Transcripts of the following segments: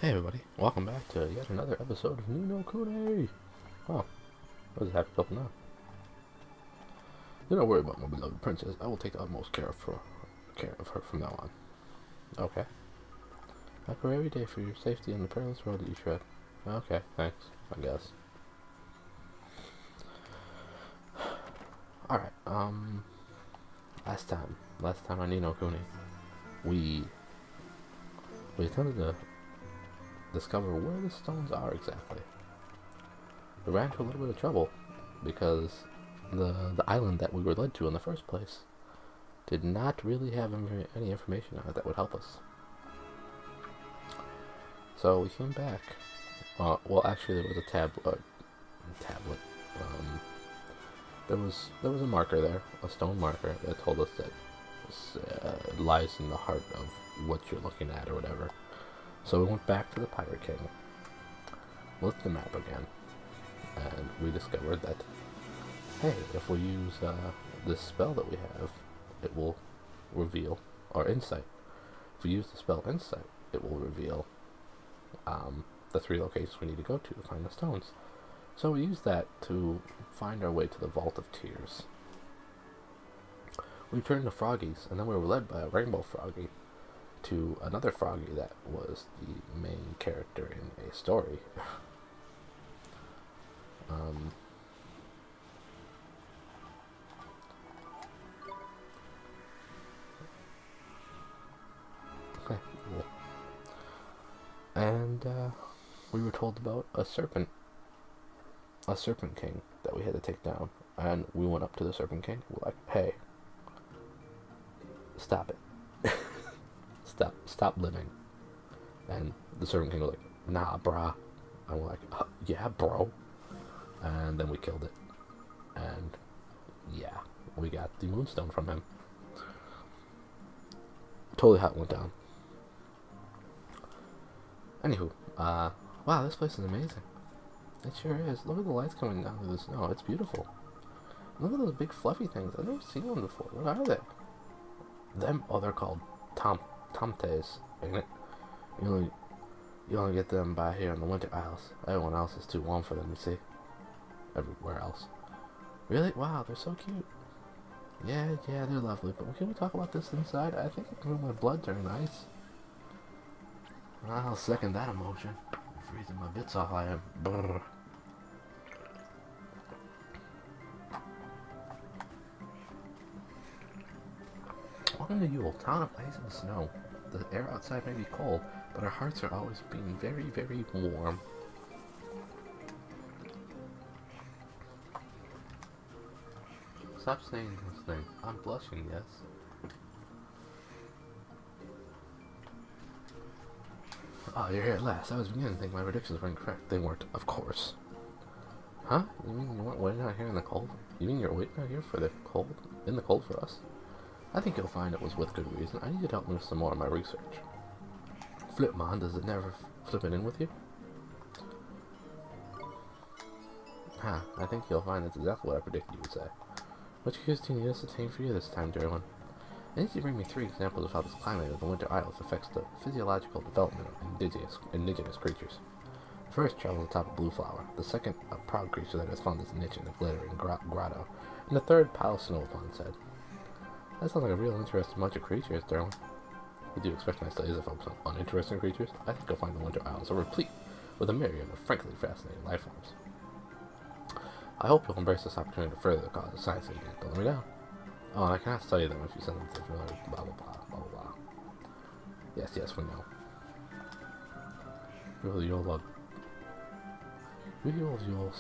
Hey everybody, welcome back to yet another episode of Kuni. Oh, what does it have to open now? Do not worry about my beloved princess. I will take the utmost care of her from now on. Okay. I pray every day for your safety and the perilous road that you tread. Okay, thanks, I guess. Alright, last time on Kuni, we attempted to discover where the stones are exactly. We ran into a little bit of trouble because the island that we were led to in the first place did not really have any information on it that would help us. So we came back. Well, actually, there was a tablet. There was a marker there, a stone marker that told us that it lies in the heart of what you're looking at or whatever. So we went back to the Pirate King, looked at the map again, and we discovered that, hey, if we use this spell that we have, it will reveal our insight. If we use the spell insight, it will reveal the 3 locations we need to go to find the stones. So we used that to find our way to the Vault of Tears. We turned to Froggies, and then we were led by a rainbow froggy to another froggy that was the main character in a story. Okay, cool. And we were told about a serpent king that we had to take down. And we went up to the serpent king. We're like, hey, stop it. Stop living. And the serpent king was like, nah, brah. And we're like, yeah, bro. And then we killed it. And yeah, we got the moonstone from him. Totally how it went down. Anywho, wow, this place is amazing. It sure is. Look at the lights coming down through the snow. It's beautiful. Look at those big fluffy things. I've never seen one before. What are they? They're called tomtes, ain't it? You only get them by here in the Winter Isles. Everyone else is too warm for them to see. Everywhere else. Really? Wow, they're so cute. Yeah, they're lovely. But can we talk about this inside? I think it can make my blood turn ice. I'll second that emotion. I'm freezing my bits off. I am. Brr. Welcome to Yule, town of ice and snow. The air outside may be cold, but our hearts are always being very, very warm. Stop saying this thing. I'm blushing, yes. Oh, you're here at last. I was beginning to think my predictions were incorrect. They weren't, of course. Huh? You mean you weren't waiting out here in the cold? You mean you're waiting out here for the cold? In the cold for us? I think you'll find it was with good reason. I need you to help me with some more of my research. Flipmon, does it never flip it in with you? I think you'll find that's exactly what I predicted you would say. Which cues do you need us to obtain for you this time, dear one? I need you to bring me 3 examples of how this climate of the Winter Isles affects the physiological development of indigenous creatures. The first travels atop a blue flower, the second a proud creature that has found its niche in the glittering grotto, and the third pile of snow upon its head. That sounds like a real interesting bunch of creatures, darling. You do expect my studies to focus on uninteresting creatures? I think you'll find the Winter Isles are replete with a myriad of frankly fascinating life forms. I hope you'll embrace this opportunity to further the cause of science again. Don't let me down. Oh, and I cannot study them if you send them to familiar blah blah blah blah blah. Yes, we know. You'll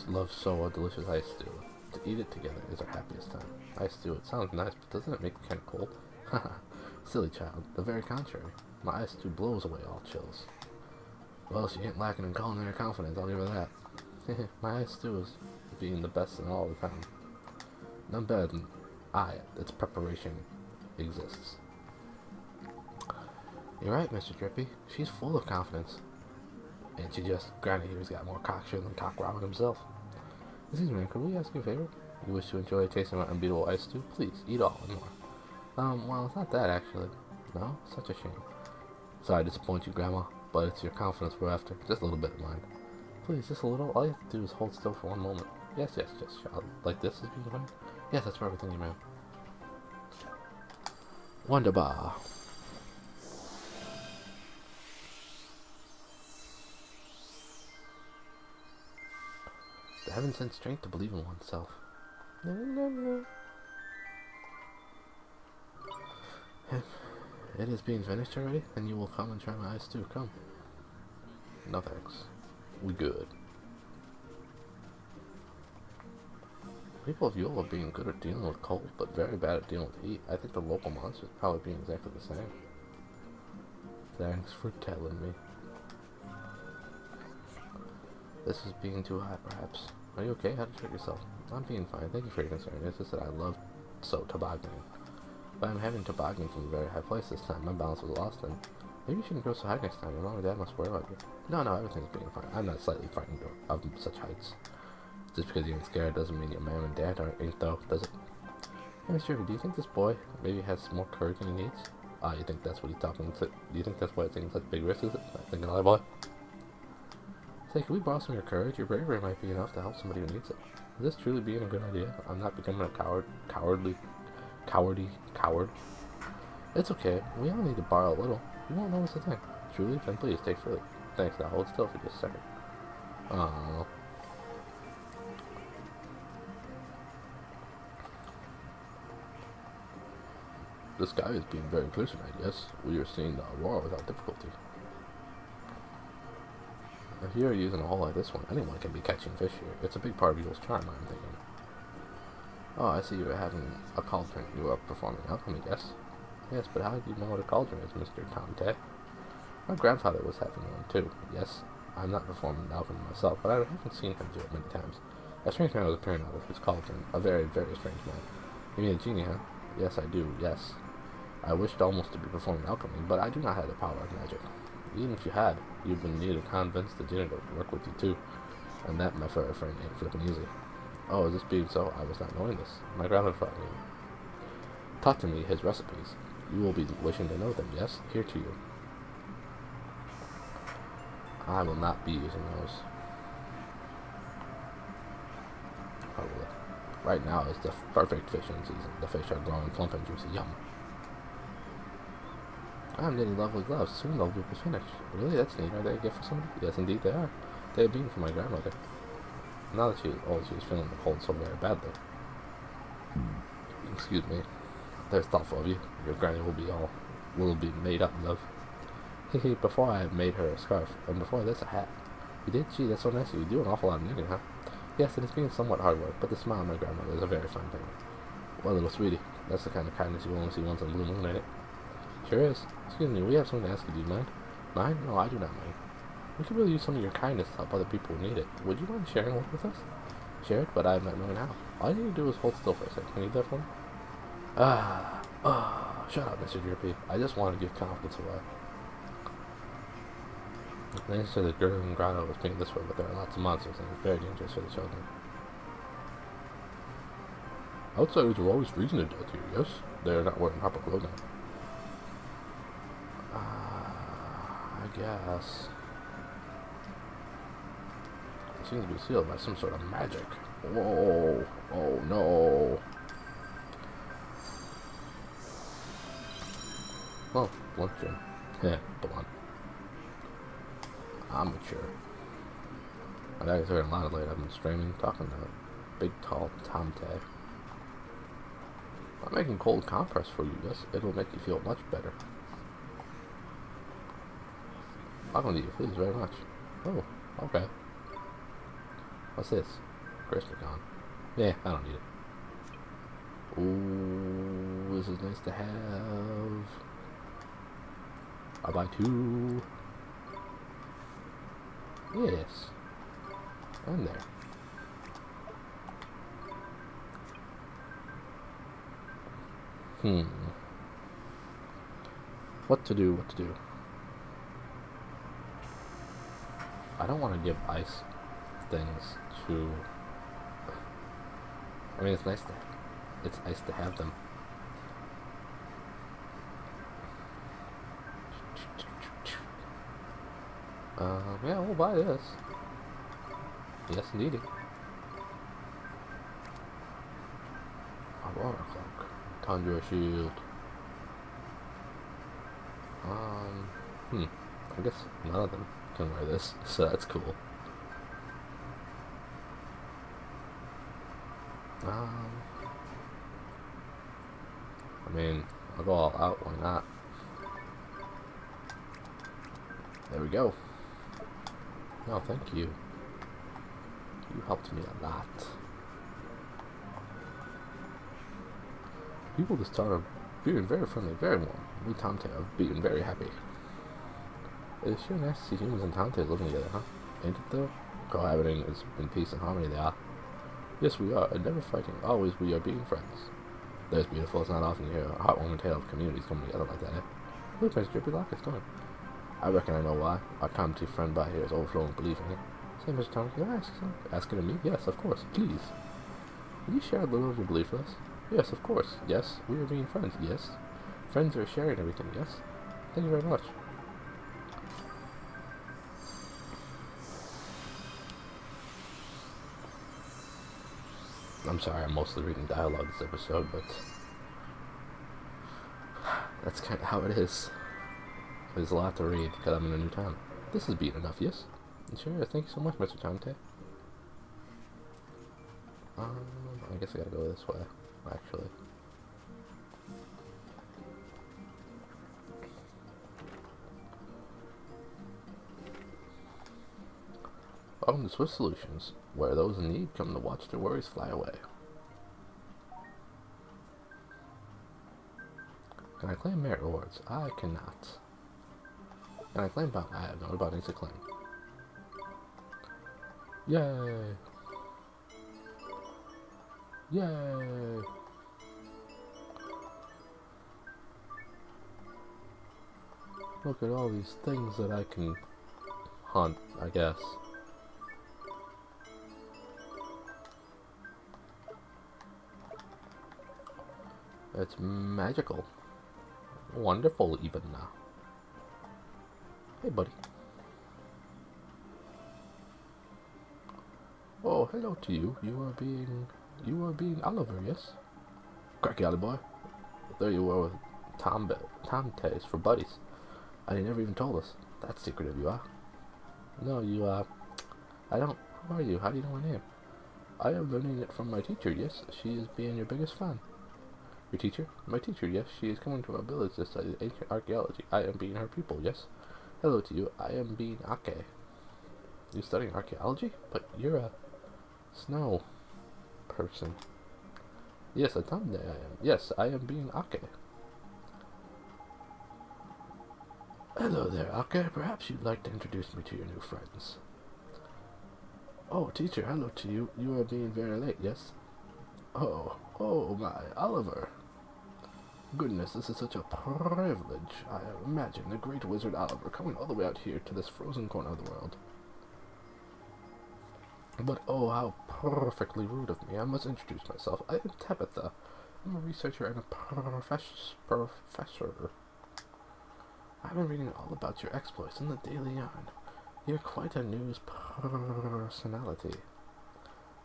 love so a delicious ice stew. To eat it together is our happiest time. Ice stew, it sounds nice, but doesn't it make me kind of cold? Haha, silly child. The very contrary. My ice stew blows away all chills. Well, she ain't lacking in culinary confidence, I'll give her that. My ice stew is being the best in all the town. None better than its preparation exists. You're right, Mr. Drippy. She's full of confidence. And she just, granted, he's got more cocksure than Cock Robin himself. Excuse me, could we ask you a favor? You wish to enjoy a taste of my unbeatable ice stew? Please, eat all and more. Well, it's not that, actually. No? Such a shame. Sorry to disappoint you, Grandma. but it's your confidence we're after. Just a little bit of mine. Please, just a little. All you have to do is hold still for one moment. Yes, child. Like this is being fine? Yes, that's for everything you man. Wonderbar. The heaven sent strength to believe in oneself. If it is being finished already, then you will come and try my eyes too. Come. No thanks. We good. People of Yule are being good at dealing with cold, but very bad at dealing with heat. I think the local monsters probably being exactly the same. Thanks for telling me. This is being too hot, perhaps. Are you okay? How did you hurt yourself? I'm being fine. Thank you for your concern. It's just that I love tobogganing. But I'm having tobogganing from a very high place this time. My balance was lost then. Maybe you shouldn't go so high next time. Your mom and dad must worry about you. No, everything's being fine. I'm not slightly frightened of such heights. Just because you ain't scared doesn't mean your mom and dad ain't though, does it? Hey, Mr. Irving, do you think this boy maybe has more courage than he needs? Ah, you think that's what he's talking to? Do you think that's why it's taking such big risks, is it? I think another boy. Say, can we borrow some of your courage? Your bravery might be enough to help somebody who needs it. Is this truly being a good idea? I'm not becoming a coward. It's okay. We all need to borrow a little. You won't notice a thing. Truly? Then please, take freely. Thanks, now hold still for just a second. Aww. The sky is being very clear tonight, yes. We are seeing the aurora without difficulty. If you're using a hole like this one, anyone can be catching fish here. It's a big part of Yule's charm, I'm thinking. Oh, I see you are having a cauldron. You are performing alchemy, yes? Yes, but how do you know what a cauldron is, Mr. Tomte? My grandfather was having one, too. Yes, I'm not performing alchemy myself, but I haven't seen him do it many times. A strange man was appearing out of his cauldron. A very, very strange man. You mean a genie, huh? Yes, I do, yes. I wished almost to be performing alchemy, but I do not have the power of magic. Even if you had, you would need to convince the genie to work with you too. And that, my furry friend, ain't flipping easy. Oh, is this being so? I was not knowing this. My grandfather taught to me his recipes. You will be wishing to know them, yes? Here to you. I will not be using those. Probably. Right now is the perfect fishing season. The fish are growing plump and juicy. Yum. I'm getting lovely gloves. Soon they'll be finished. Really? That's neat. Are they a gift for somebody? Yes, indeed they are. They have been for my grandmother. Now that she was feeling the cold so very badly. Excuse me. That's thoughtful of you. Your granny will be made up, love. Hehe, before I made her a scarf, and before this a hat. You did? Gee, that's so nice of you. You do an awful lot of knitting, huh? Yes, it has been somewhat hard work, but the smile of my grandmother is a very fine thing. Well, little sweetie, that's the kind of kindness you only see once in a blue moon, ain't it? Sure is. Excuse me, we have something to ask you. Do you mind? Mind? No, I do not mind. We could really use some of your kindness to help other people who need it. Would you mind sharing one with us? Share it, but I am not knowing how. All you need to do is hold still for a second. Can you do that for me? Shut up, Mr. Drippy. I just want to give confidence away. The answer to the Gurren Grotto is being this way, but there are lots of monsters, and it's very dangerous for the children. Outsiders are always freezing to death here, yes? They are not wearing proper clothing. I guess. It seems to be sealed by some sort of magic. Whoa! Oh no! Oh, blunt gym. Yeah, blunt. Amateur. I think it's heard a lot of late. I've been streaming, talking to big, tall Tomte. I'm making cold compress for you, yes? It'll make you feel much better. Welcome to you, please, very much. Oh, okay. What's this? Christicon. Yeah, I don't need it. Ooh, this is nice to have. I'll buy 2. Yes. And there. What to do? I don't want to give ice things to... I mean, it's nice to have them. Yeah, we'll buy this. Yes, indeed. Aurora cloak. Tundra shield. I guess none of them can wear this, so that's cool. I mean, I'll go all out, why not? There we go. No, thank you. You helped me a lot. People this town are being very friendly, very warm. We Tante are being very happy. It's sure nice to see humans and Tante living together, huh? Ain't it though? Cohabiting is in peace and harmony they are. Yes, we are, and never fighting. Always we are being friends. That's beautiful. It's not often you hear a heartwarming tale of communities coming together like that, eh? Look, Prince Drippy Lock, it's going. I reckon I know why. Our Tomty friend by here is overflowing with belief in it. Say, Mr. Tomty, can I ask something? Asking of me? Yes, of course. Please. Will you share a little of your belief with us? Yes, of course. Yes, we are being friends. Yes. Friends are sharing everything. Yes. Thank you very much. I'm sorry, I'm mostly reading dialogue this episode, but that's kind of how it is. There's a lot to read because I'm in a new town. This has been enough, yes? Sure, thank you so much, Mr. Tante. I guess I gotta go this way, actually. Welcome to Swift Solutions, where those in need come to watch their worries fly away. Can I claim merit rewards? I cannot. Can I claim bounty? I have no bounties to claim. Yay! Yay! Look at all these things that I can hunt, I guess. It's magical. Wonderful, even now. Hey, buddy. Oh, hello to you. You are being Oliver, yes? Cracky Ollie boy. There you were with Tom Tays for buddies. And he never even told us. That's secretive, you are. No, you, I don't. Who are you? How do you know my name? I am learning it from my teacher, yes? She is being your biggest fan. Your teacher? My teacher, yes. She is coming to our village to study ancient archaeology. I am being her pupil, yes? Hello to you. I am being Ake. You studying archaeology? But you're a snow person. Yes, a Tomde I am. Yes, I am being Ake. Hello there, Ake. Perhaps you'd like to introduce me to your new friends. Oh, teacher, hello to you. You are being very late, yes? Oh my, Oliver. Goodness, this is such a privilege. I imagine the great wizard Oliver coming all the way out here to this frozen corner of the world. But oh, how perfectly rude of me. I must introduce myself. I am Tabitha. I'm a researcher and a professor. I've been reading all about your exploits in the Daily Yarn. You're quite a news personality.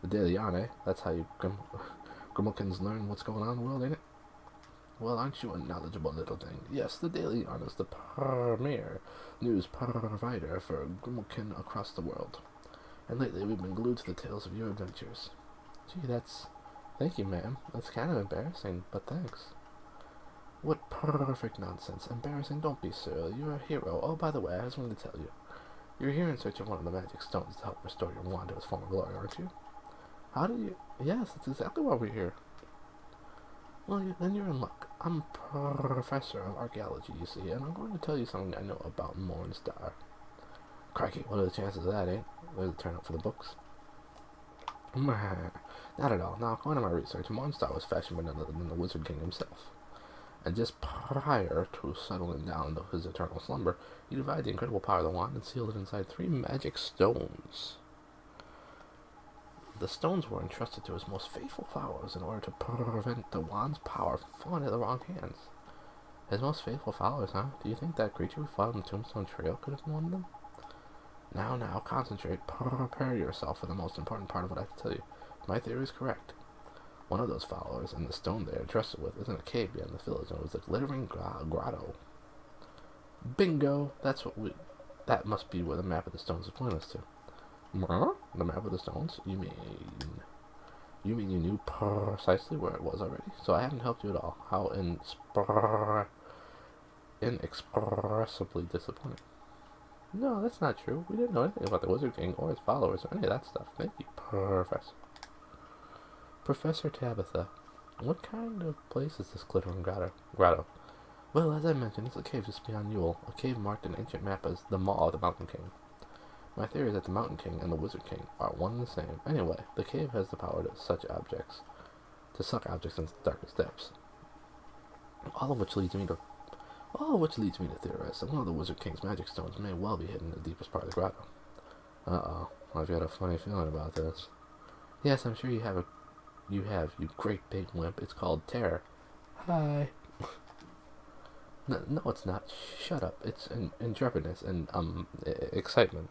The Daily Yarn, eh? That's how you Grimalkins learn what's going on in the world, ain't it? Well, aren't you a knowledgeable little thing? Yes, the Daily Yarn is the premier news provider for Grimalkin across the world. And lately we've been glued to the tales of your adventures. Gee, thank you, ma'am. That's kind of embarrassing, but thanks. What perfect nonsense. Embarrassing? Don't be silly. You're a hero. Oh, by the way, I just wanted to tell you. You're here in search of one of the magic stones to help restore your wand to its former glory, aren't you? How do you... Yes, that's exactly why we're here. Well, then you're in luck. I'm a professor of archaeology, you see, and I'm going to tell you something I know about Mornstar. Crikey, what are the chances of that, eh? There's a turn up for the books. Not at all. Now, according to my research, Mornstar was fashioned by none other than the Wizard King himself. And just prior to settling down to his eternal slumber, he divided the incredible power of the wand and sealed it inside 3 magic stones. The stones were entrusted to his most faithful followers in order to prevent the wand's power from falling into the wrong hands. His most faithful followers, huh? Do you think that creature we fought on the Tombstone Trail could have been one of them? Now, concentrate. Prepare yourself for the most important part of what I have to tell you. My theory is correct. One of those followers and the stone they are trusted with is in a cave beyond the village, and it was a glittering grotto. Bingo! That must be where the map of the stones is pointing us to. The map of the stones? You mean you knew precisely where it was already? So I haven't helped you at all. How inexpressibly disappointing. No, that's not true. We didn't know anything about the Wizard King or his followers or any of that stuff. Thank you, Professor. Professor Tabitha, what kind of place is this glittering grotto? Well, as I mentioned, it's a cave just beyond Yule, a cave marked in ancient map as the Maw of the Mountain King. My theory is that the Mountain King and the Wizard King are one and the same. Anyway, the cave has the power to suck objects into the darkest depths. All of which leads me to theorize that one of the Wizard King's magic stones may well be hidden in the deepest part of the grotto. Uh-oh, I've got a funny feeling about this. Yes, I'm sure you have, you great big wimp. It's called terror. Hi. No, it's not. Shut up. It's intrepidness and, excitement.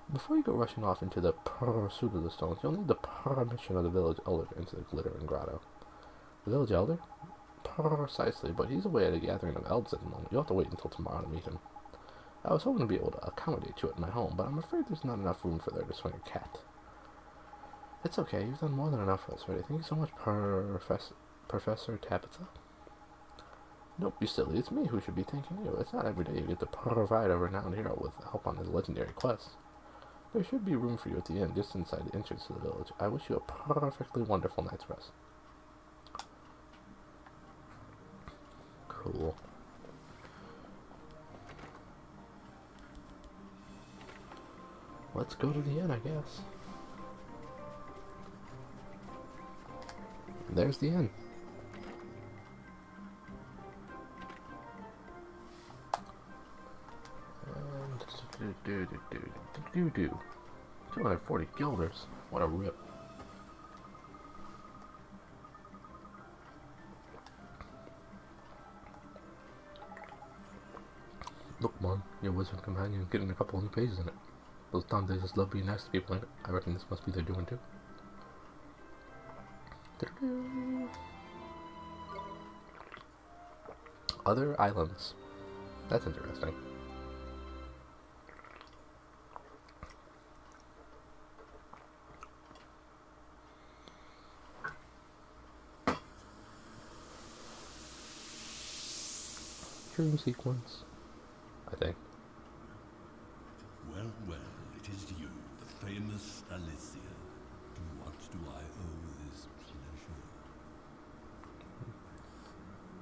Before you go rushing off into the pursuit of the stones, you'll need the permission of the village elder to enter the glittering grotto. The village elder? Precisely, but he's away at a gathering of elves at the moment. You'll have to wait until tomorrow to meet him. I was hoping to be able to accommodate you at my home, but I'm afraid there's not enough room for there to swing a cat. It's okay, you've done more than enough for us already. Thank you so much, Professor Tabitha. Nope, you silly. It's me who should be thanking you. It's not every day you get to provide a renowned hero with help on his legendary quest. There should be room for you at the inn, just inside the entrance to the village. I wish you a perfectly wonderful night's rest. Cool. Let's go to the inn, I guess. There's the inn. And 240 guilders. What a rip. Look, Mom, your wizard companion is getting a couple new pages in it. Those Dantes just love being nice to people in it. I reckon this must be their doing too. Other islands. That's interesting. Dream sequence, I think. Well, it is you, the famous Alicia. What do I owe this pleasure?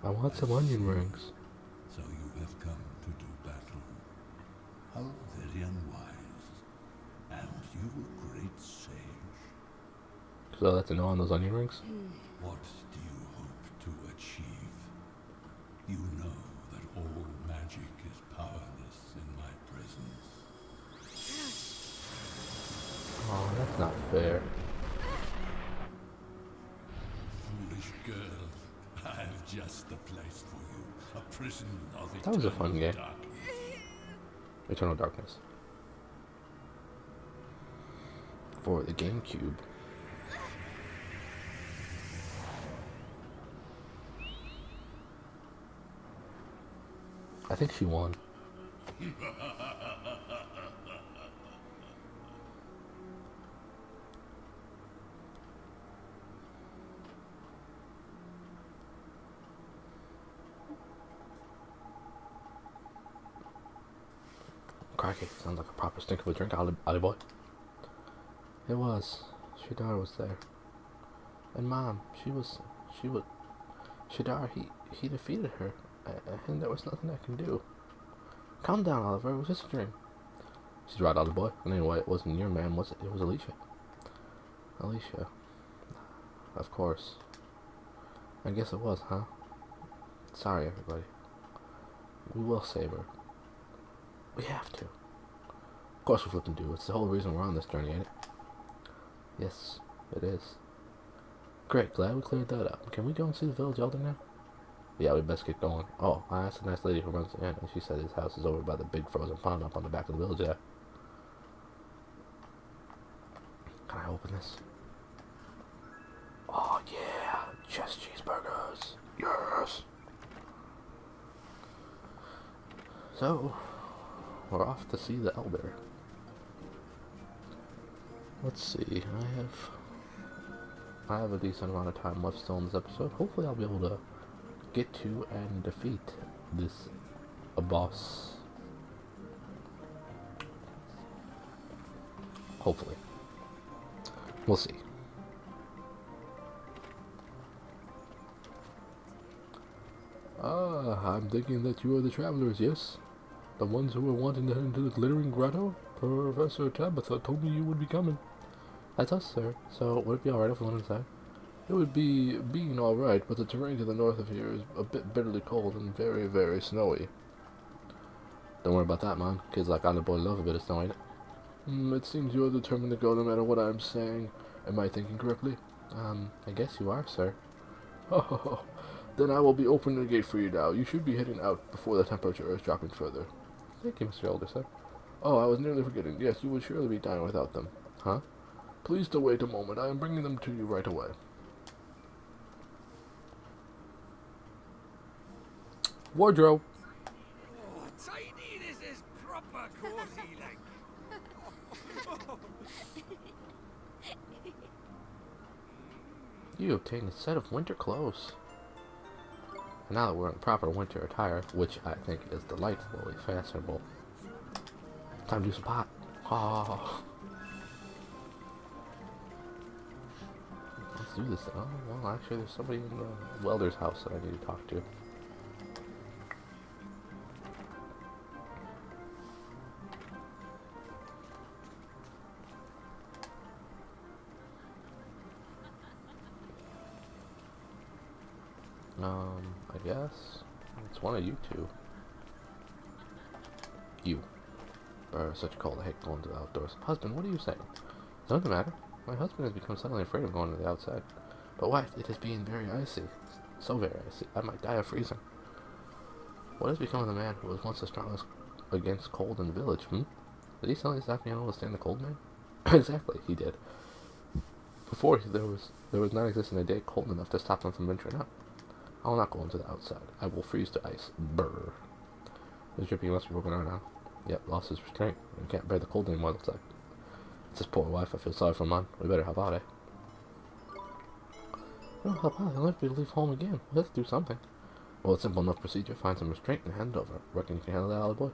I want some onion rings. So you have come to do battle. How very unwise. And you a great sage. So that's a no on those onion rings? What do you hope to achieve? You know that all magic is powerless in my presence. Oh, that's not fair. Foolish girl, I have just the place for you. A prison of eternal That was a fun game. darkness. Eternal Darkness. For the GameCube. I think she won. Crikey, sounds like a proper stink of a drink, Ollie boy. It was. Shadar was there. And Mom, Shadar, he defeated her. And there was nothing I can do. Calm down, Oliver. It was just a dream. She's right, Ollie boy. And anyway, it wasn't your man, was it? It was Alicia. Alicia. Of course. I guess it was, huh? Sorry, everybody. We will save her. We have to. Of course we flippin' do. It's the whole reason we're on this journey, ain't it? Yes, it is. Great, glad we cleared that up. Can we go and see the village elder now? Yeah, we best get going. Oh, I asked a nice lady who runs the inn, and she said his house is over by the big frozen pond up on the back of the village there. Can I open this? Oh yeah, chest cheeseburgers. Yes. So, we're off to see the Elder. Let's see. I have a decent amount of time left still in this episode. Hopefully, I'll be able to get to and defeat this boss. Hopefully, we'll see. Ah, I'm thinking that you are the travelers, yes? The ones who were wanting to head into the glittering grotto? Professor Tabitha told me you would be coming. That's us, sir. So, would it be alright if we went inside? It would be being alright, but the terrain to the north of here is a bit bitterly cold and very, very snowy. Don't worry about that, man. Kids like Island Boy love a bit of snow, ain't it? It seems you're determined to go no matter what I'm saying. Am I thinking correctly? I guess you are, sir. Oh, then I will be opening the gate for you now. You should be heading out before the temperature is dropping further. Thank you, Mr. Elder, sir. Oh, I was nearly forgetting. Yes, you would surely be dying without them. Huh? Please to wait a moment. I am bringing them to you right away. Wardrobe. Oh, tiny, this is proper cozy, like. You obtained a set of winter clothes. And now that we're in proper winter attire, which I think is delightfully fashionable, time to do some pot. Oh. Let's do this. Oh, well, actually, there's somebody in the welder's house that I need to talk to. I guess it's one of you two. You. Such a cold. I hate going to the outdoors. Husband, what are you saying? Doesn't the matter. My husband has become suddenly afraid of going to the outside. But why? It is being very icy. So very icy. I might die of freezing. What has become of the man who was once the strongest against cold in the village, Did he suddenly stop being able to stand the cold, man? Exactly, he did. Before, there was not existing a day cold enough to stop him from venturing out. I will not go into the outside. I will freeze to ice. Brr. His dripping must be broken out now. Yep, lost his restraint. He can't bear the cold anymore, looks like. It's his poor wife. I feel sorry for him, man. We better help out, eh? We don't help out. He'll have to leave home again. We'll have to do something. Well, it's simple enough procedure. Find some restraint and hand it over. Reckon you can handle that, Ollie boy?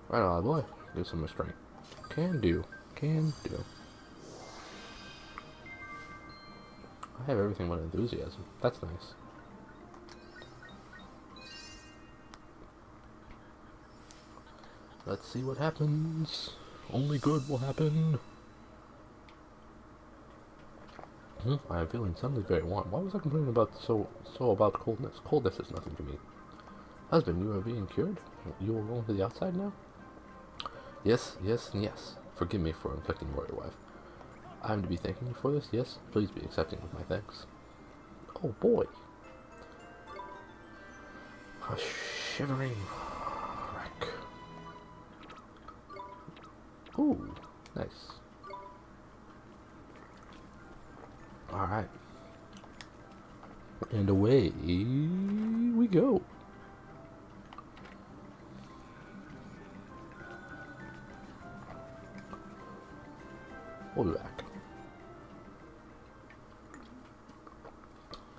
Right, Ollie boy. Do some restraint. Can do. Can do. I have everything but enthusiasm. That's nice. Let's see what happens. Only good will happen. I am feeling suddenly very warm. Why was I complaining about about coldness? Coldness is nothing to me. Husband, you are being cured? You will go into the outside now? Yes, yes, and yes. Forgive me for inflicting your wife. I am to be thanking you for this? Yes? Please be accepting of my thanks. Oh boy. A shivering wreck. Ooh, nice. Alright. And away we go. We'll be back.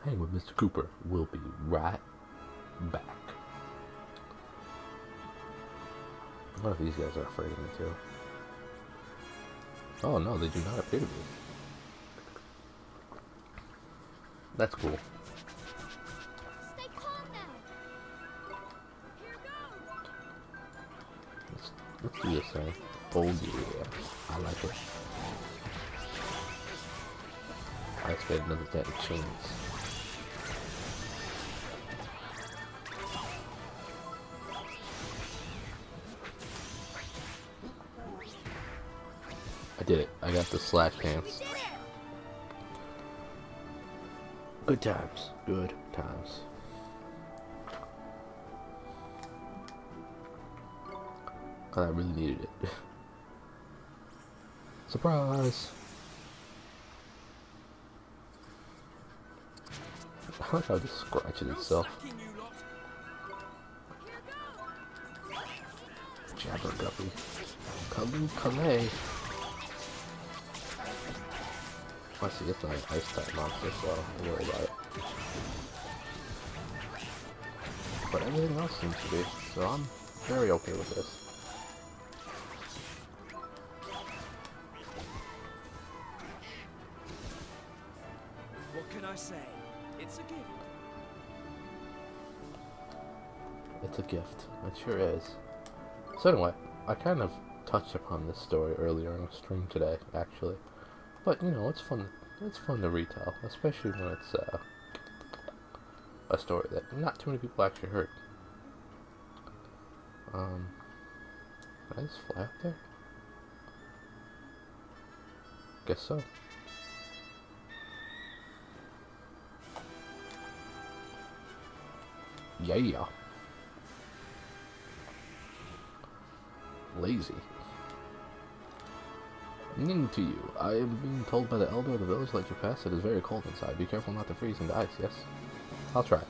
Hang with Mr. Cooper. We'll be right back. What if these guys are afraid of me too? Oh no, they do not appear to be. That's cool. Stay calm now. Here goes. Let's do this thing. Oh yeah, I like it. Let's get another dead chance. I did it. I got the slash pants. Good times. Good times. God, I really needed it. Surprise! I like how it just scratches No itself. slacking, you lot. Jabberguppy. Kalu Kalay. I see it's not an ice type monster, so don't worry about it. But everything else seems to be, so I'm very okay with this. What can I say? It's a gift. It's a gift. It sure is. So anyway, I kind of touched upon this story earlier in the stream today, actually. But, you know, it's fun to retell, especially when it's a story that not too many people actually heard. Did I just fly up there? Guess so. Yeah. Lazy. Ning to you. I am being told by the elder of the village to let you pass. It is very cold inside. Be careful not to freeze into ice, yes? I'll try.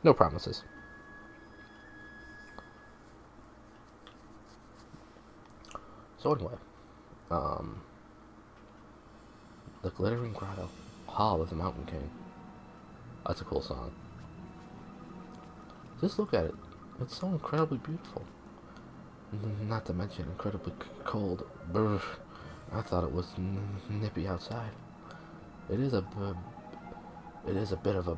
No promises. So anyway, the Glittering Grotto, Hall of the Mountain King. That's a cool song. Just look at it. It's so incredibly beautiful. Not to mention incredibly cold. Brr. I thought it was nippy outside. It is a bit of a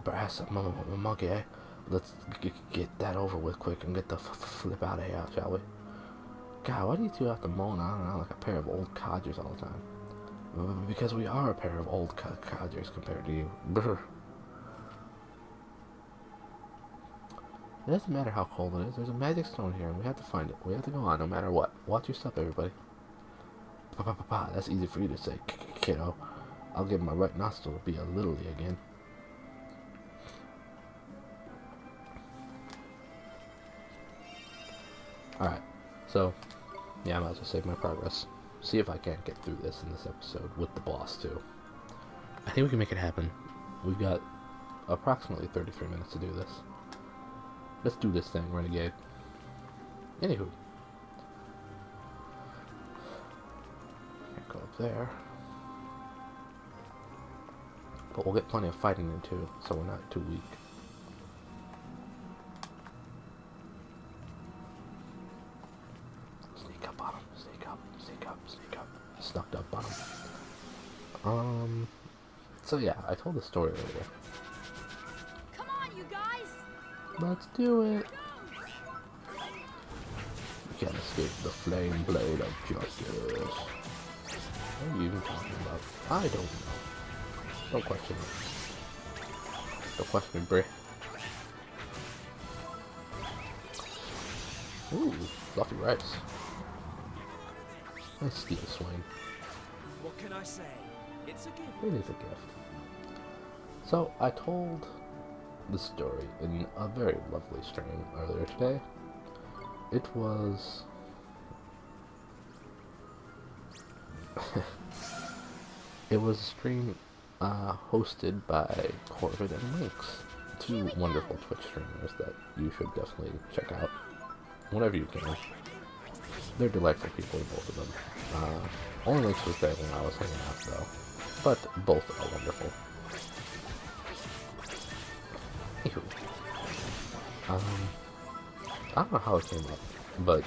brass monkey, eh? Let's get that over with quick and get the flip out of here, shall we? God, why do you two have to moan on and on like a pair of old codgers all the time? Because we are a pair of old codgers compared to you. Brr. It doesn't matter how cold it is. There's a magic stone here, and we have to find it. We have to go on no matter what. Watch your step, everybody. Pa. That's easy for you to say, kiddo. I'll give my right nostril to be a littly again. Alright, so, yeah, I might as well save my progress. See if I can't get through this in this episode with the boss, too. I think we can make it happen. We've got approximately 33 minutes to do this. Let's do this thing, Renegade. Anywho. Can't go up there. But we'll get plenty of fighting in too, so we're not too weak. Sneak up on him. Sneak up. Snuck up on him. So yeah, I told the story earlier. Come on, you guys! Let's do it! You can't escape the flame blade of justice. What are you even talking about? I don't know. Don't question me. Don't question me, Bri. Ooh, fluffy rice. Nice steel swing. What can I say? It's a gift. It is a gift. So, I told the story in a very lovely stream earlier today. It was... it was a stream hosted by Corvid and Lynx, two wonderful Twitch streamers that you should definitely check out whenever you can. They're delightful people, both of them. Only Lynx was there when I was hanging out, though, but both are wonderful. Anywho, I don't know how it came up, but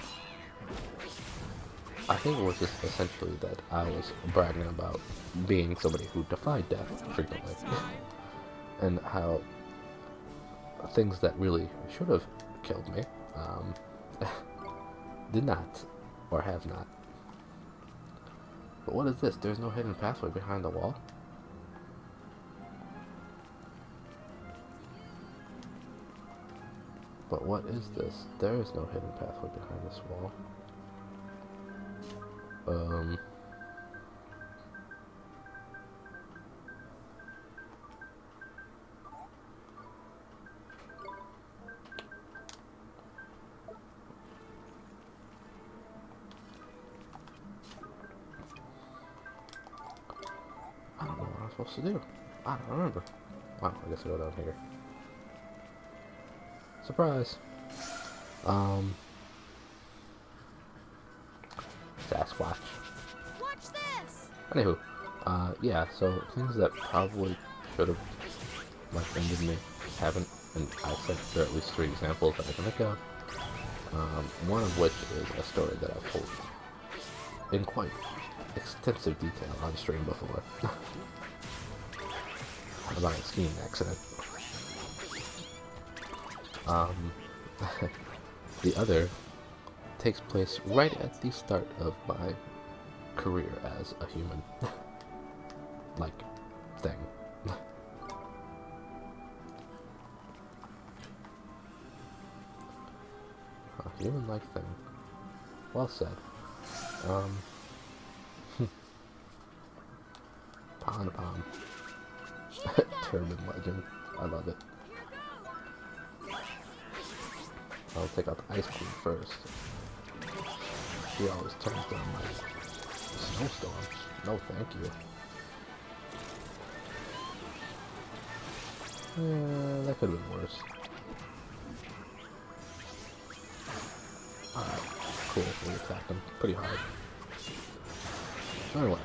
I think it was just essentially that I was bragging about being somebody who defied death frequently, and how things that really should have killed me did not, or have not. But what is this? There's no hidden pathway behind the wall? But what is this? There is no hidden pathway behind this wall. supposed to do? I don't remember. Wow, I guess I go down here. Surprise! Sasquatch. Watch this! Anywho, yeah, so things that probably should have, like, ended me haven't, and I said there are at least 3 examples that I can think of. One of which is a story that I've told in quite extensive detail on stream before. About a skiing accident. The other takes place right at the start of my career as a human. Like, thing. A human-like thing. Well said. Pon Pom. Turban legend. I love it. I'll take out the ice cream first. She always turns down my snowstorm. No, thank you. Yeah, that could have been worse. Alright, cool. We attacked him pretty hard. Anyway,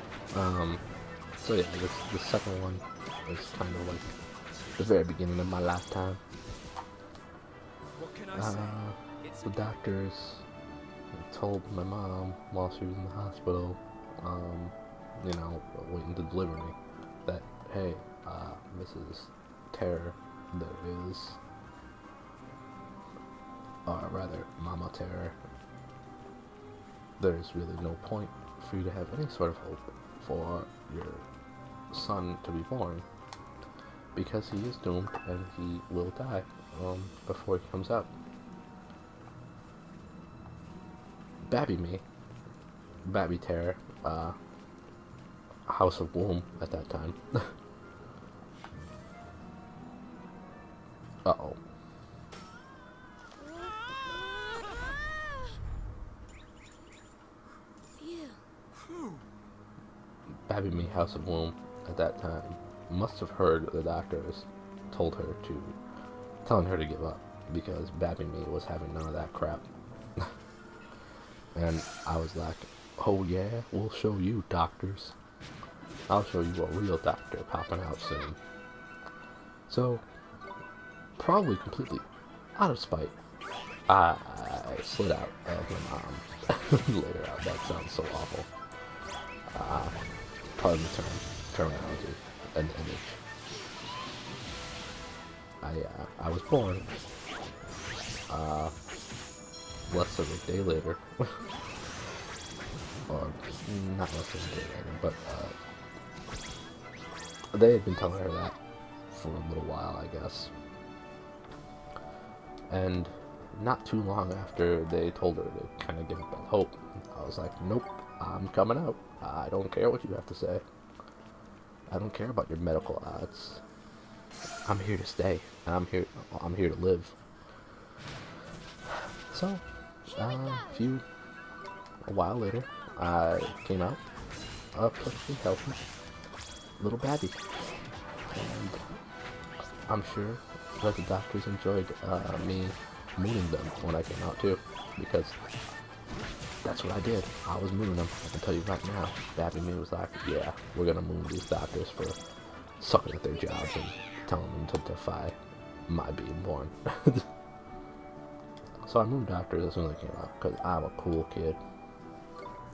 so yeah, the second one is kind of like the very beginning of my lifetime. What can I say? The doctors told my mom while she was in the hospital, you know, waiting to deliver me, that, hey, Mrs. Terror, there is, or rather, Mama Terror, there's really no point for you to have any sort of hope for your son to be born, because he is doomed and he will die before he comes out. Babby Terror, House of Womb at that time. Uh-oh. Babby Me, House of Womb at that time must have heard the doctors telling her to give up, because Babby Me was having none of that crap. And I was like, oh yeah, we'll show you, doctors. I'll show you a real doctor popping out soon. So, probably completely out of spite, I slid out of my mom. Later out. That sounds so awful. Pardon the terminology and image. I was born less than a day later, or not less than a day later, but they had been telling her that for a little while, I guess. And not too long after they told her to kind of give up on hope, I was like, nope, I'm coming out. I don't care what you have to say. I don't care about your medical odds. I'm here to stay, and I'm here to live. So, a while later, I came out, perfectly healthy, little babby. And I'm sure that the doctors enjoyed me mooning them when I came out too, because that's what I did. I was mooning them. I can tell you right now, Babby Me was like, yeah, we're gonna moon these doctors for sucking at their jobs and telling them to defy my being born. So I mooned doctors as soon as I came out, because I'm a cool kid.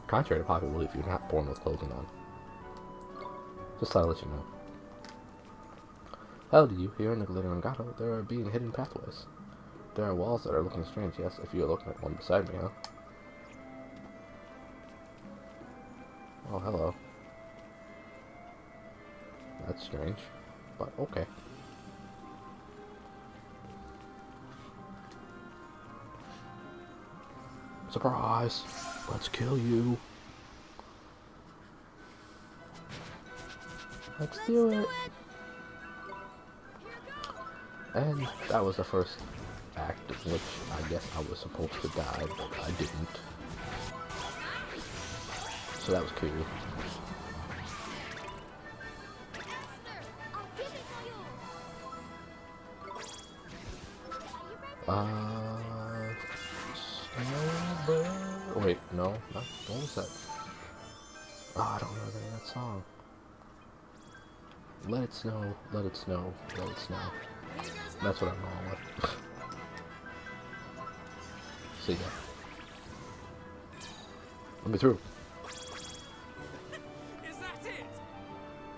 Contrary to popular belief, you're not born with clothing on. Just thought I'd let you know. Hell do you, here in the glittering grotto, there are being hidden pathways. There are walls that are looking strange, yes, if you're looking at one beside me, huh? Oh, hello. That's strange, but okay. Surprise! Let's kill you. Let's do it. And that was the first act in which I guess I was supposed to die, but I didn't. So that was cool. Snowbird. Wait, no, not what was that? Oh, I don't know the name of that song. Let it snow, let it snow, let it snow. That's what I'm going with. See ya. Let me through. Is that it?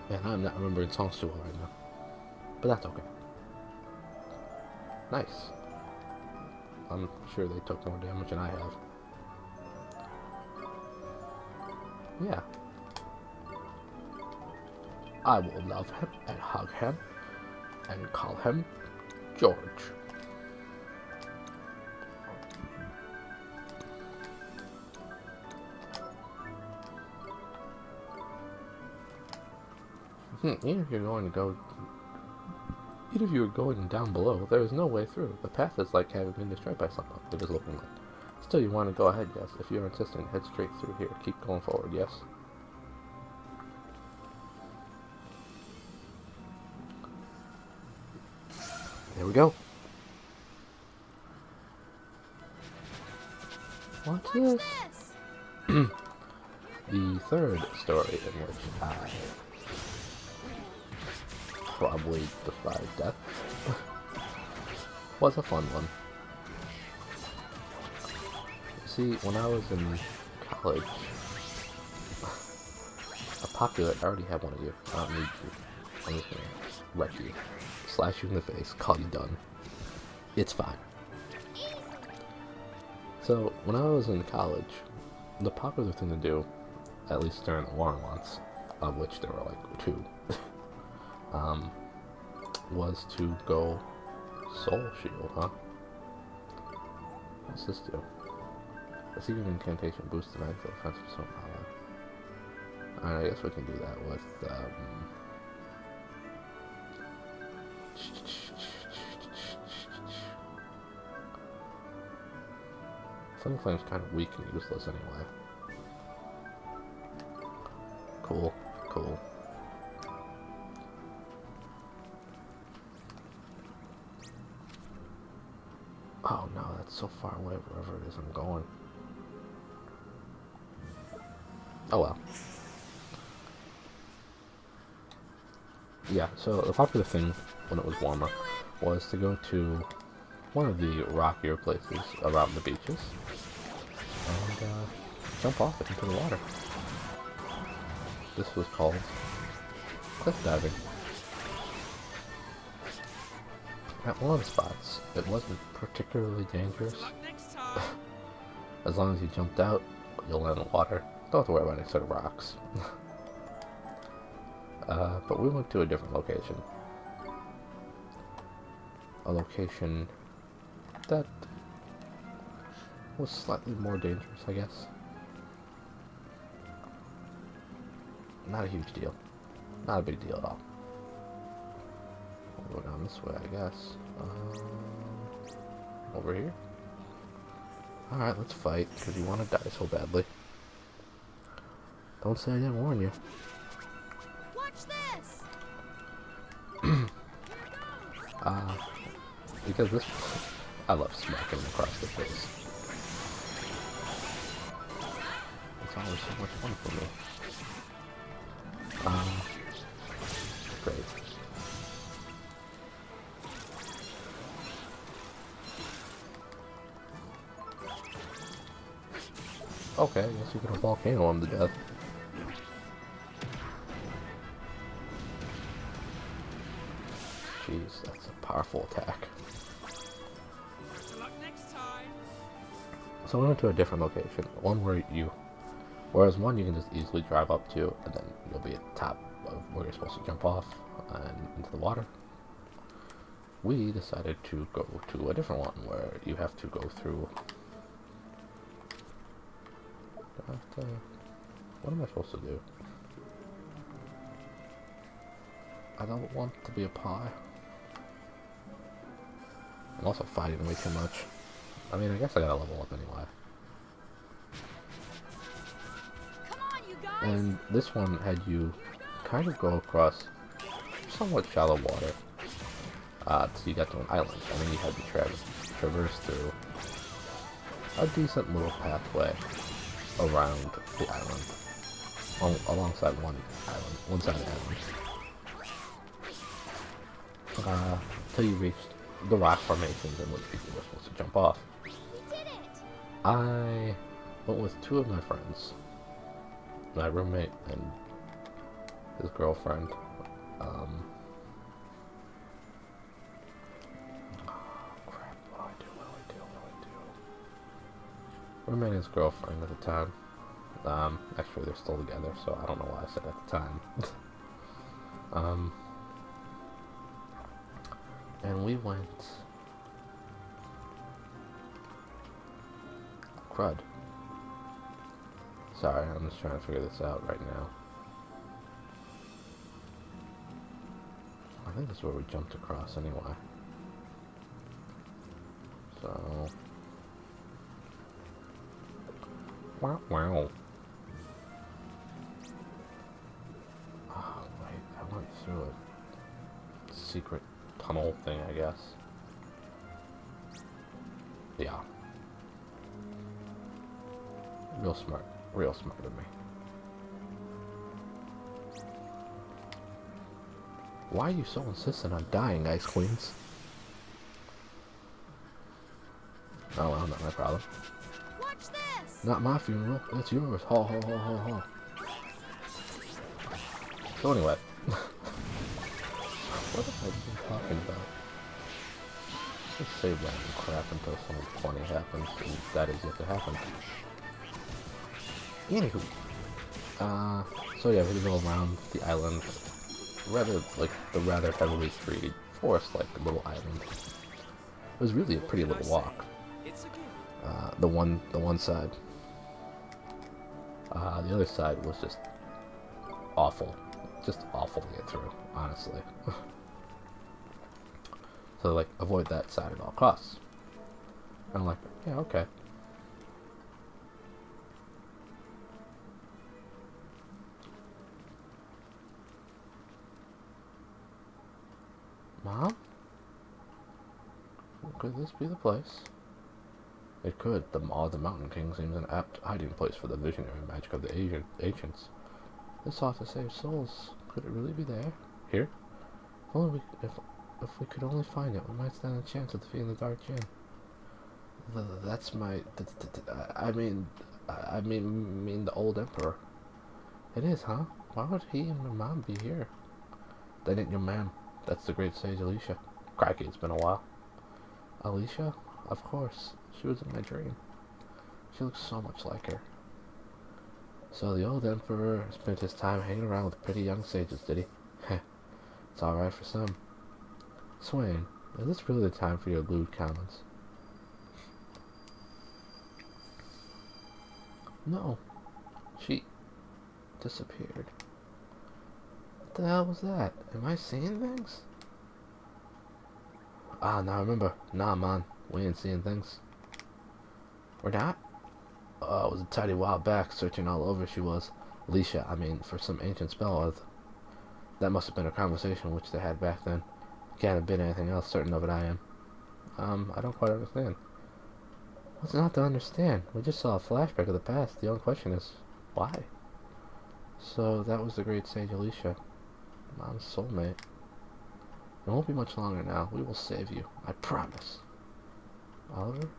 Man, I'm not remembering songs too well right now. But that's okay. Nice. I'm sure they took more damage than I have. Yeah. I will love him and hug him and call him George. Even if you were going down below, there is no way through. The path is like having been destroyed by someone. It is looking like. Still, you want to go ahead, yes. If you're insistent, head straight through here. Keep going forward, yes. There we go. What's this? The third story in which I probably defied death was a fun one. See, when I was in college, a popular, I already have one of you. I don't need you. I'm just gonna wreck you. Slash you in the face, call you done. It's fine. So, when I was in college, the popular thing to do, at least during the war months, of which there were like 2, was to go Soul Shield, huh? What's this do? A secret incantation boosts the magical defense of some ally. Alright, I guess we can do that with, Flame Flame's kind of weak and useless anyway. Cool, cool. Oh no, that's so far away wherever it is I'm going. Oh well. Yeah, so the popular thing when it was warmer was to go to one of the rockier places around the beaches and jump off it into the water. This was called cliff diving. At one of the spots, it wasn't particularly dangerous. As long as you jumped out, you'll land in the water. Don't have to worry about any sort of rocks. But we went to a different location. A location that was slightly more dangerous, I guess. Not a huge deal. Not a big deal at all. We'll go down this way, I guess. Over here? Alright, let's fight, because you want to die so badly. Don't say I didn't warn you. Watch this. Because this... I love smacking him across the face. It's always so much fun for me. Great. Okay, I guess you can volcano him to death. Jeez, that's a powerful attack. So we went to a different location, one whereas one you can just easily drive up to, and then you'll be at the top of where you're supposed to jump off and into the water. We decided to go to a different one where you have to go through. What am I supposed to do? I don't want to be a pie. I'm also fighting way too much. I mean, I guess I gotta level up anyway. Come on, you guys. And this one had you kind of go across somewhat shallow water. So you got to an island, and then you had to traverse through a decent little pathway around the island, alongside one side of the island, till you reached the rock formations in which people were supposed to jump off. We did it! I went with two of my friends, my roommate and his girlfriend. Crap, what do I do? Roommate and his girlfriend at the time. Actually they're still together, so I don't know why I said at the time. And we went... Crud. Sorry, I'm just trying to figure this out right now. I think this is where we jumped across anyway. So... Wow, wow. Oh, wait, I went through a secret tunnel thing, I guess. Yeah. Real smart of me. Why are you so insistent on dying, Ice Queens? Oh well, not my problem. Watch this! Not my funeral, it's yours. Ha ha ha ha ha. So anyway. What have I been talking about? Just say random crap until something funny happens, and that is yet to happen. Anywho. So yeah, we go around the island. Rather heavily treated forest-like little island. It was really a pretty little walk. The one side. The other side was just awful. Just awful to get through, honestly. So like, avoid that side at all costs. And I'm like, yeah, okay. Mom? Could this be the place? It could. The Maw of the Mountain King seems an apt hiding place for the visionary magic of the ancients. This ought to save souls. Could it really be there? Here? If we could only find it, we might stand a chance of defeating the Dark Jinn. That's my... I mean the old emperor. It is, huh? Why would he and my mom be here? That ain't your ma'am. That's the great sage Alicia. Crikey, it's been a while. Alicia? Of course. She was in my dream. She looks so much like her. So the old emperor spent his time hanging around with pretty young sages, did he? Heh. It's alright for some. Swain, is this really the time for your lewd comments? No. She disappeared. What the hell was that? Am I seeing things? Ah, now remember. Nah, man. We ain't seeing things. We're not? Oh, it was a tidy while back, searching all over she was. Alicia, I mean, for some ancient spell. That must have been a conversation which they had back then. Can't have been anything else, certain of it I am. I don't quite understand. What's not to understand? We just saw a flashback of the past. The only question is, why? So, that was the great sage Alicia. Mom's soulmate. It won't be much longer now. We will save you. I promise. Oliver?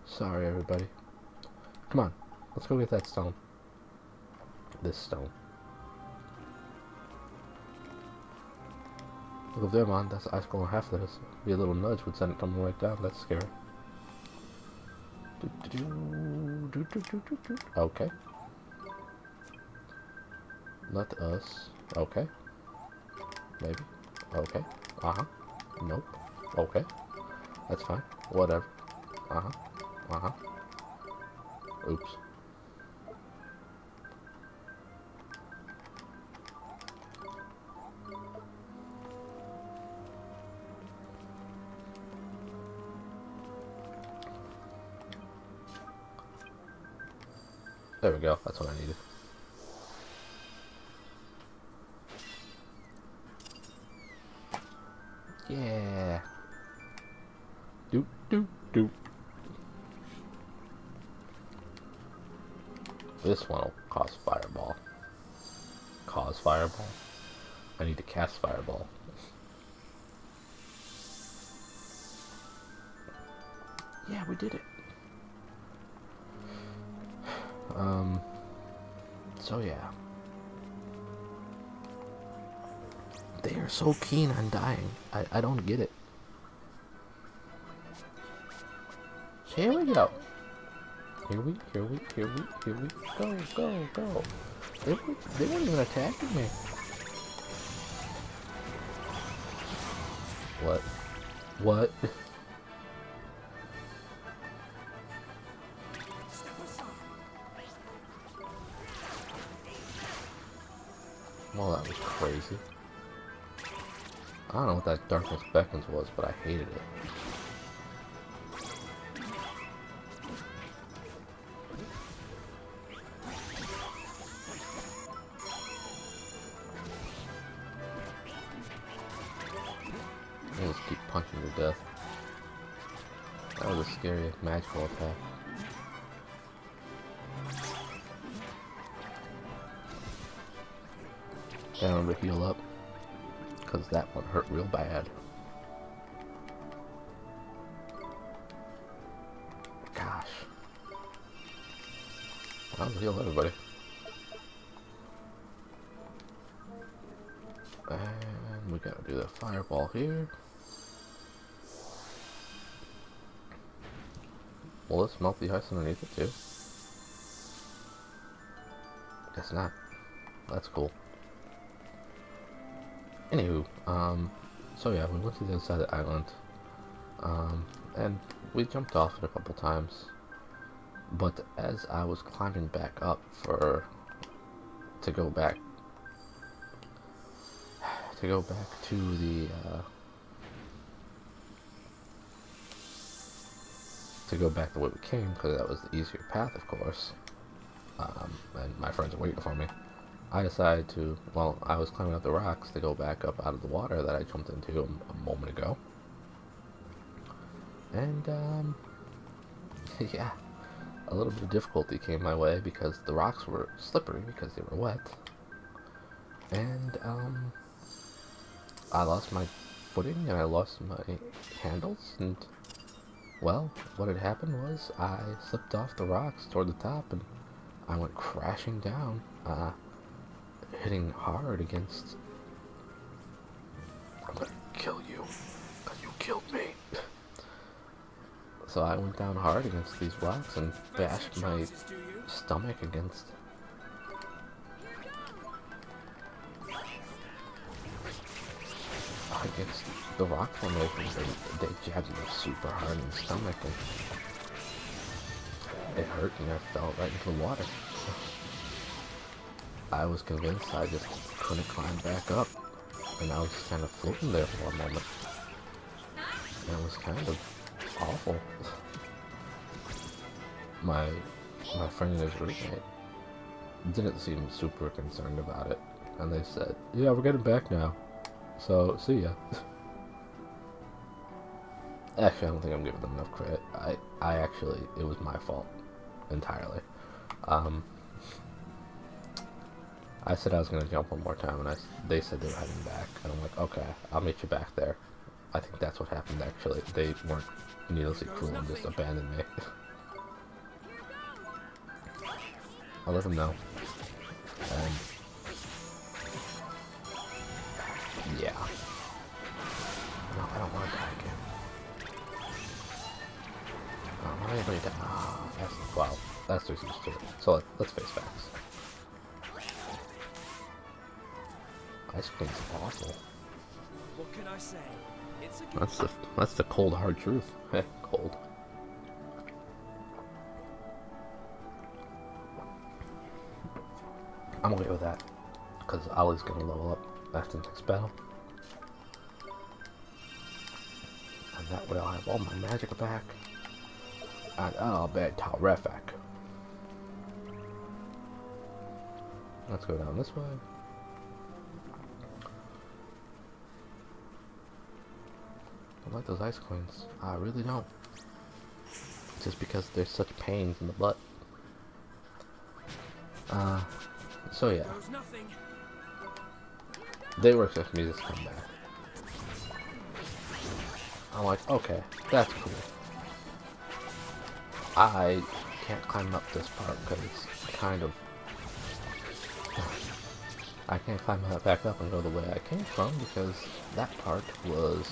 Sorry, everybody. Come on. Let's go get that stone. This stone. Look up there, man. That's ice cold half of this. Be a little nudge would send it tumbling right down. That's scary. Okay. Let us. Okay. Maybe. Okay. Uh-huh. Nope. Okay. That's fine. Whatever. Uh-huh. Uh-huh. Oops. There we go. That's what I needed. Yeah. Doop, doop, doop. This one will cause fireball. Cause fireball? I need to cast fireball. Yeah, we did it. So yeah. They are so keen on dying. I don't get it. Here we go. Here we go. They weren't even attacking me. What? What? Well, that was crazy. I don't know what that Darkness Beckons was, but I hated it. I'll just keep punching to death. That was a scary magical attack. Gotta remember to heal up, because that one hurt real bad. Gosh. I'll heal everybody. And we gotta do the fireball here. Will this melt the ice underneath it too? Guess not. That's cool. Anywho, so yeah, we went to the other side of the island, and we jumped off it a couple times, but as I was climbing back up to go back to the, to go back the way we came, because that was the easier path, of course, and my friends are waiting for me. I decided to, well, I was climbing up the rocks to go back up out of the water that I jumped into a moment ago. And, yeah, a little bit of difficulty came my way because the rocks were slippery because they were wet. And, I lost my footing and I lost my handles, and, well, what had happened was I slipped off the rocks toward the top and I went crashing down, hitting hard against... I'm gonna kill you, because you killed me. So I went down hard against these rocks and bashed my stomach against... the rock formations. They jabbed me super hard in the stomach, and it hurt, and I fell right into the water. I was convinced I just couldn't climb back up, and I was just kind of floating there for a moment. And it was kind of awful. My friend and his roommate didn't seem super concerned about it, and they said, "Yeah, we're getting back now, so see ya." Actually, I don't think I'm giving them enough credit. I actually, it was my fault entirely. I said I was going to jump one more time, and they said they were heading back. And I'm like, okay, I'll meet you back there. I think that's what happened, actually. They weren't needlessly cruel and just abandoned me. I'll let them know. And yeah. No, I don't want to die again. I don't want anybody to die. Wow, that's too much to it. So let's face facts. Ice cream's awful. What can I say? It's a That's the cold hard truth. Heh, cold. I'm okay with that, because Ollie's gonna level up after the next battle, and that way I'll have all my magic back, and I'll be terrific. Let's go down this way. I like those ice coins. I really don't. Just because there's such pains in the butt. So yeah. There's nothing. They were expecting me to come back. I'm like, okay, that's cool. I can't climb up this part because it's kind of... I can't climb back up and go the way I came from because that part was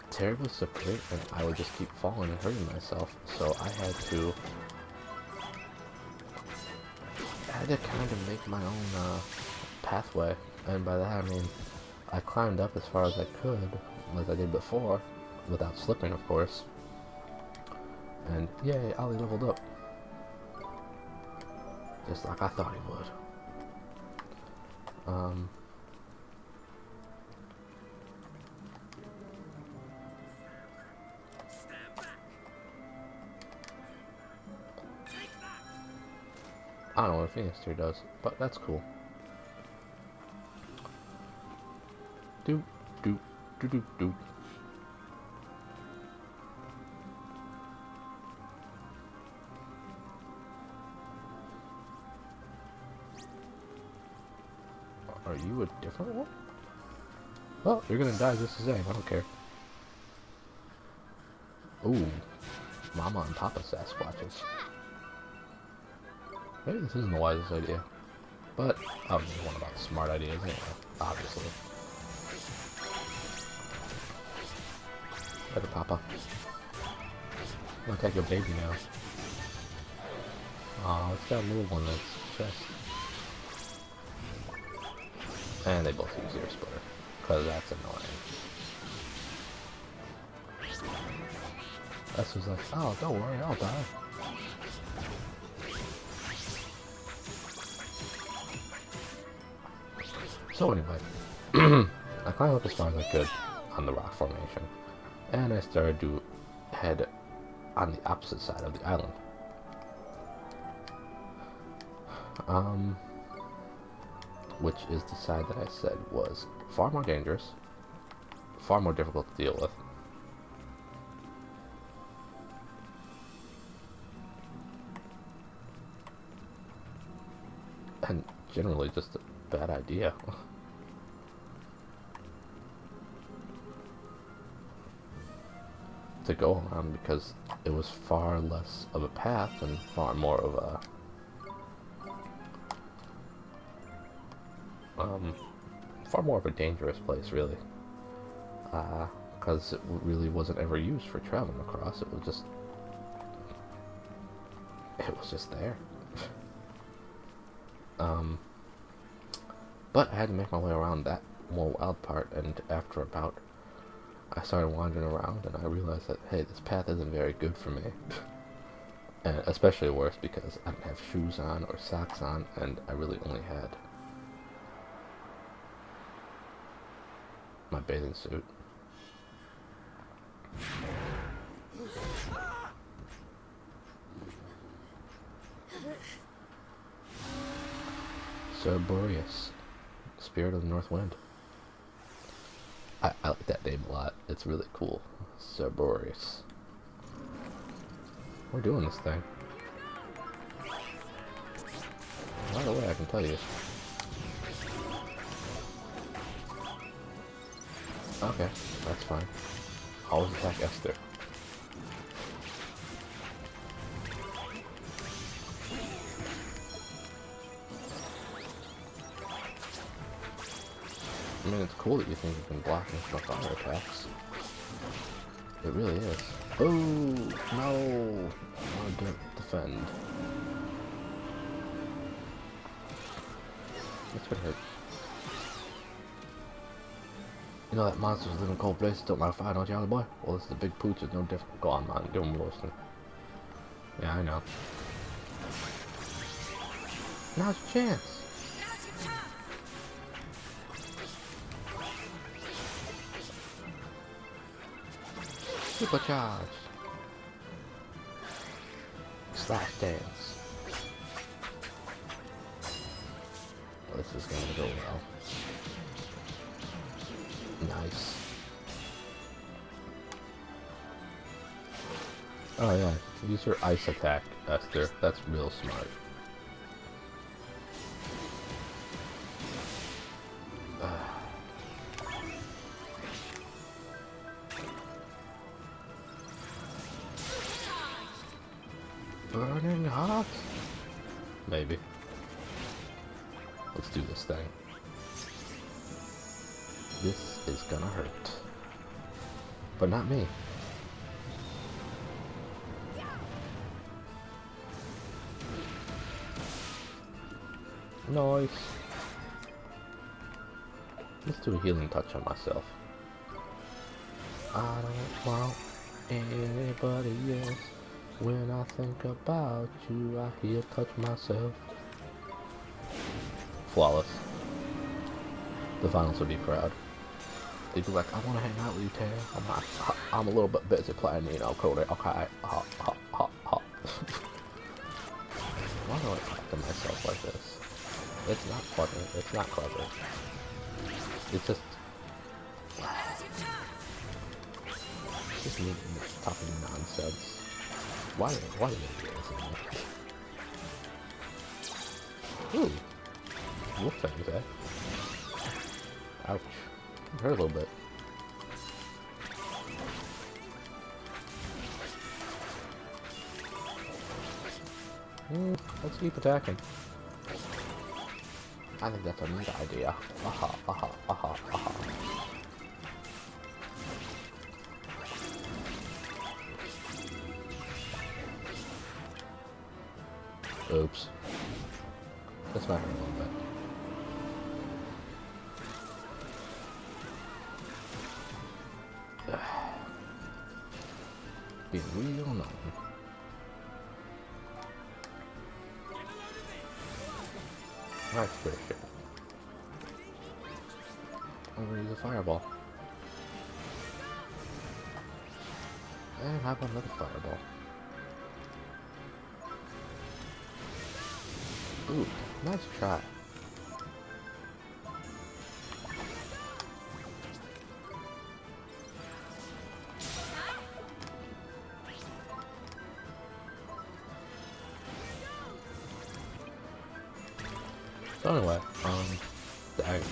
terribly slippery and I would just keep falling and hurting myself. So I had to kind of make my own pathway, and by that I mean I climbed up as far as I could, as I did before, without slipping, of course. And yay, Ollie leveled up. Just like I thought he would. Stand back. Take that. I don't know what Phoenix Tear does, but that's cool. Doop, doop, doop, doop, doop. Are you a different one? Well, you're gonna die just the same, I don't care. Ooh, Mama and Papa Sasquatches. Maybe this isn't the wisest idea. But, I was just one about smart ideas anyway, obviously. Better Papa. I'm gonna take your baby now. Aw, it's got a little one that's chest. And they both use ear splitter, because that's annoying. That's just like, oh, don't worry, I'll die. So anyway, I climbed up as far as I could on the rock formation, and I started to head on the opposite side of the island. Which is the side that I said was far more dangerous, far more difficult to deal with. And generally just a bad idea. To go on, because it was far less of a path and far more of a dangerous place, really, because it really wasn't ever used for traveling across. It was just there. But I had to make my way around that more wild part, and after about, I started wandering around, and I realized that, hey, this path isn't very good for me. And especially worse because I didn't have shoes on or socks on, and I really only had my bathing suit. Cerberus, Spirit of the North Wind. I like that name a lot. It's really cool. Cerberus. We're doing this thing. Right away, I can tell you. Okay, that's fine. Always attack Esther. I mean, it's cool that you think you can block and fire attacks. It really is. Oh, no! I want to defend. That's gonna hurt. You know that monsters live in cold places, don't matter fire, don't you, boy? Well, this is a big pooch, it's no different. Go on, man, give him roasting. Yeah, I know. Now's your chance. Supercharge. Slash dance. This is gonna go well. Nice. Oh yeah, use your ice attack, Esther. That's real smart. Burning hot? Maybe. Let's do this thing. This is gonna hurt. But not me. Nice. Let's do a healing touch on myself. I don't want anybody else. When I think about you, I heal touch myself. Flawless. The finals would be proud. They'd be like, I want to hang out with you, Taylor. I'm a little bit busy playing, you know, Cody. Okay. Why do I talk to myself like this? It's not funny. It's not clever. It's just me talking nonsense. Why are you listening? Ooh. Wolf fangs, eh? Ouch. It hurt a little bit. Let's keep attacking. I think that's a neat idea. Aha, aha, aha, aha. Oops. This might hurt a little bit. Being real annoying. That's pretty shit. I'm gonna use a fireball. And how about another fireball? Ooh, nice try. So anyway, dang.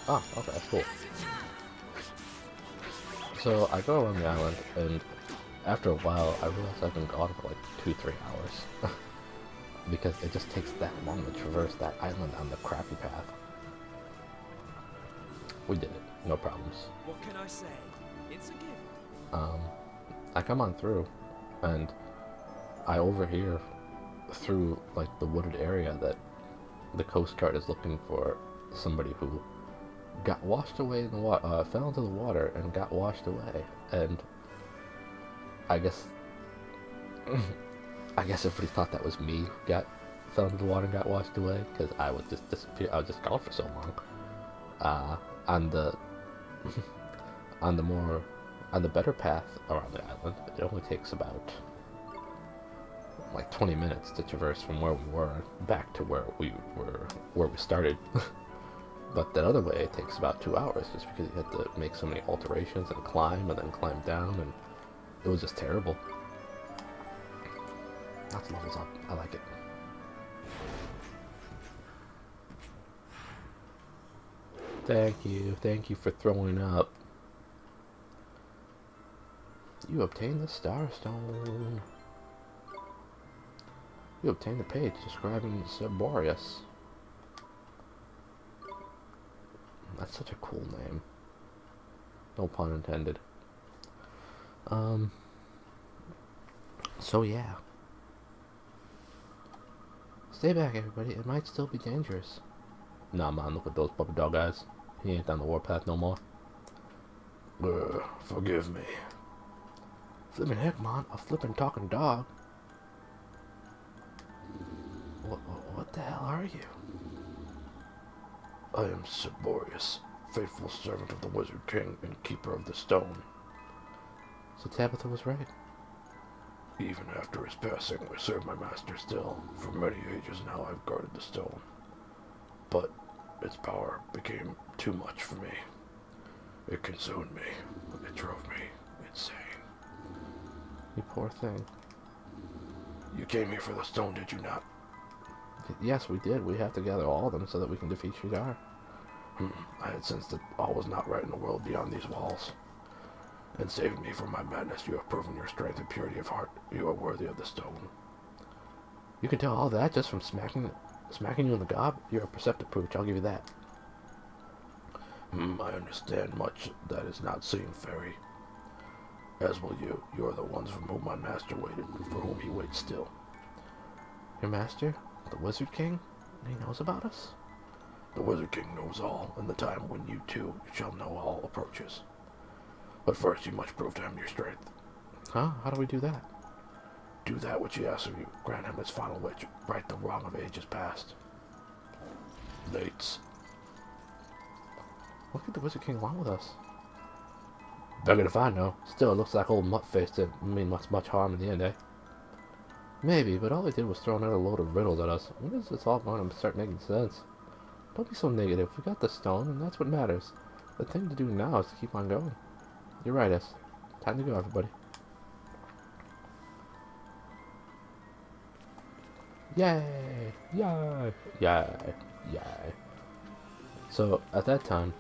Oh, okay, cool. So I go around the island, and after a while, I realize I've been gone for like 2-3 hours. Because it just takes that long to traverse that island on the crappy path. We did it, no problems. What can I say? It's a gift. I come on through, and I overhear through like the wooded area that the Coast Guard is looking for somebody who got washed away in the water, fell into the water and got washed away. And I guess everybody thought that was me who fell into the water and got washed away, because I would just disappear. I was just gone for so long. On the on the better path around the island, it only takes about like 20 minutes to traverse from where we were back to where we started. But that other way it takes about 2 hours, just because you had to make so many alterations and then climb down, and it was just terrible. That's levels up. I like it. Thank you for throwing up. You obtained the Star Stone. You obtained the page describing Cerberus. That's such a cool name. No pun intended. So yeah. Stay back, everybody. It might still be dangerous. Nah, man, look at those puppy dog eyes. He ain't on the warpath no more. Forgive me. Flippin' heck, man. A flippin' talking dog. What the hell are you? I am Cerberus, faithful servant of the Wizard King and keeper of the stone. So Tabitha was right. Even after his passing, I serve my master still. For many ages now I've guarded the stone. But its power became too much for me. It consumed me. It drove me insane. You poor thing. You came here for the stone, did you not? Yes, we did. We have to gather all of them so that we can defeat Shidar. I had sensed that all was not right in the world beyond these walls. In saving me from my madness, you have proven your strength and purity of heart. You are worthy of the stone. You can tell all that just from smacking you in the gob. You're a perceptive pooch, I'll give you that. I understand much that is not seen, fairy. As will you. You are the ones from whom my master waited, for whom he waits still. Your master? The Wizard King? He knows about us? The Wizard King knows all, and the time when you too shall know all approaches. But first you must prove to him your strength. Huh? How do we do that? Do that which he asks of you. Grant him his final wish. Right the wrong of ages past. Lates. What could the Wizard King want with us? Begging if I know. Still, it looks like old Muttface didn't mean much harm in the end, eh? Maybe, but all he did was throw another load of riddles at us. When is this all going to start making sense? Don't be so negative. We got the stone, and that's what matters. The thing to do now is to keep on going. You're right, S. Time to go, everybody. Yay! Yay! Yay! Yay! So, at that time,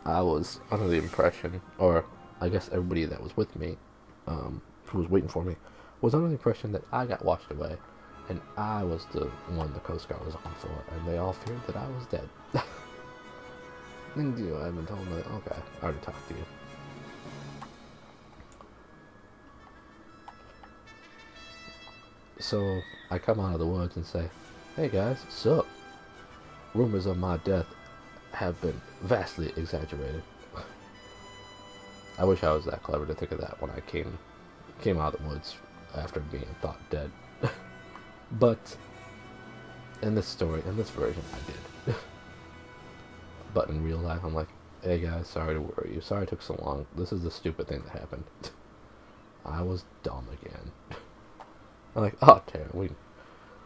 I was under the impression, or I guess everybody that was with me, who was waiting for me, was under the impression that I got washed away, and I was the one the Coast Guard was looking for, and they all feared that I was dead. And you know, I've been told that, okay, I already talked to you. So, I come out of the woods and say, hey guys, sup? Rumors of my death have been vastly exaggerated. I wish I was that clever to think of that when I came out of the woods after being thought dead. But in this story, in this version, I did. But in real life, I'm like, hey guys, sorry to worry you. Sorry it took so long. This is the stupid thing that happened. I was dumb again. I'm like, oh, Tara,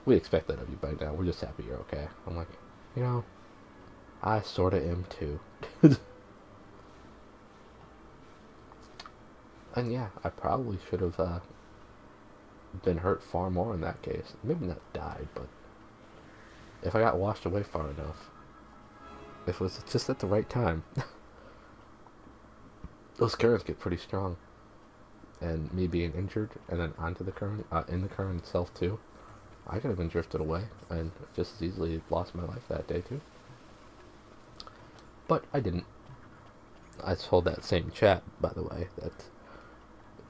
we expect that of you by now. We're just happy you're okay. I'm like, you know, I sorta am too. And yeah, I probably should have been hurt far more in that case. Maybe not died, but if I got washed away far enough, if it was just at the right time. Those currents get pretty strong. And me being injured and then onto the current, in the current itself too, I could have been drifted away and just as easily lost my life that day too. But I didn't. I told that same chat, by the way, that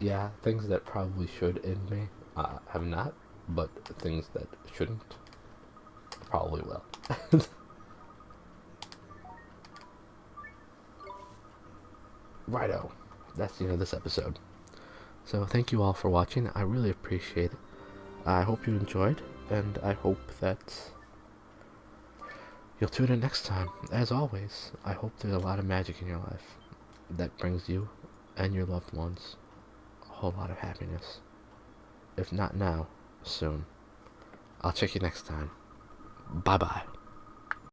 yeah, things that probably should end me have not, but things that shouldn't probably will. Righto, that's the end of this episode. So thank you all for watching. I really appreciate it. I hope you enjoyed, and I hope that you'll tune in next time. As always, I hope there's a lot of magic in your life that brings you and your loved ones a whole lot of happiness. If not now, soon. I'll check you next time. Bye-bye.